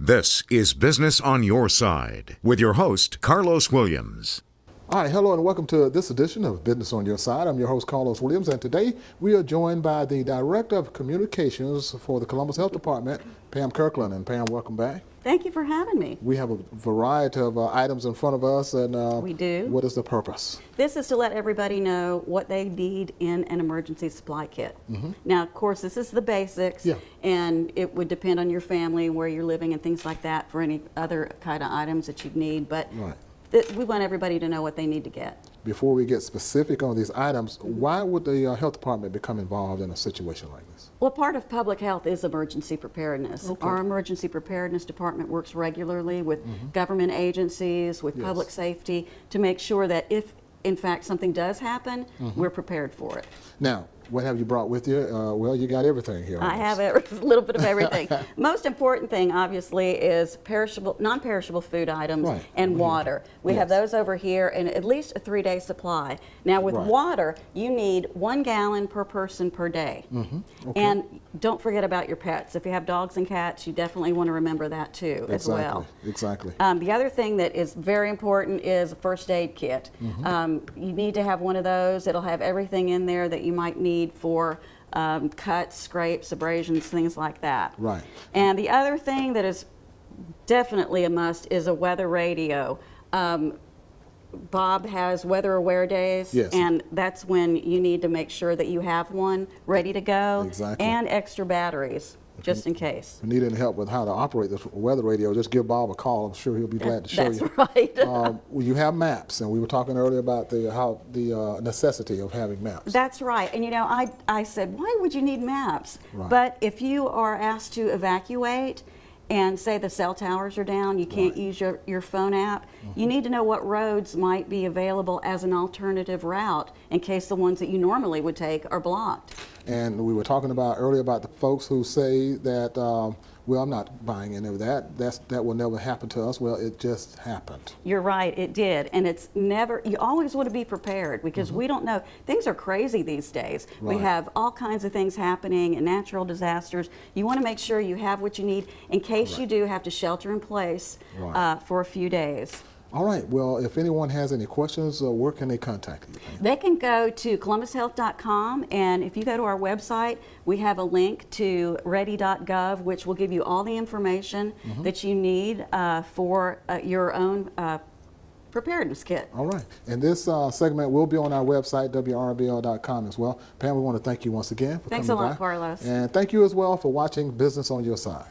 This is Business on Your Side with your host, Carlos Williams. All right, hello and welcome to this edition of Business on Your Side. I'm your host, Carlos Williams, and today we are joined by the Director of Communications for the Columbus Health Department, Pam Kirkland. And Pam, welcome back. Thank you for having me. We have a variety of items in front of us, and we do. What is the purpose? This is to let everybody know what they need in an emergency supply kit. Now, of course, this is the basics, and it would depend on your family, where you're living, and things like that for any other kind of items that you'd need. But we want everybody to know what they need to get. Before we get specific on these items, why would the health department become involved in a situation like this? Well, part of public health is emergency preparedness. Our emergency preparedness department works regularly with government agencies, with public safety, to make sure that if, in fact, something does happen, we're prepared for it. Now, what have you brought with you? Well, you got everything here. I have a little bit of everything. Most important thing, obviously, is perishable, non-perishable food items and water. We have those over here, and at least a 3-day supply. Now, with water, you need 1 gallon per person per day. And don't forget about your pets. If you have dogs and cats, you definitely want to remember that too, as well. Exactly. The other thing that is very important is a first aid kit. You need to have one of those. It'll have everything in there that you might need for cuts, scrapes, abrasions, things like that. And the other thing that is definitely a must is a weather radio. Bob has weather aware days, and that's when you need to make sure that you have one ready to go, and extra batteries, just in case. If you need any help with how to operate this weather radio, just give Bob a call. I'm sure he'll be glad to show you. That's right. You have maps, and we were talking earlier about the necessity of having maps. That's right. And you know, I said, why would you need maps? But if you are asked to evacuate, and say the cell towers are down, you can't use your phone app, you need to know what roads might be available as an alternative route in case the ones that you normally would take are blocked. And we were talking about earlier about the folks who say that, well, I'm not buying any of that. That will never happen to us. Well, it just happened. You're right, it did. And it's never, you always want to be prepared, because we don't know. Things are crazy these days. We have all kinds of things happening and natural disasters. You want to make sure you have what you need in case you do have to shelter in place for a few days. All right. Well, if anyone has any questions, where can they contact you? They can go to columbushealth.com, and if you go to our website, we have a link to ready.gov, which will give you all the information that you need for your own preparedness kit. All right. And this segment will be on our website, wrbl.com, as well. Pam, we want to thank you once again for coming by. Thanks a lot, Carlos. And thank you as well for watching Business on Your Side.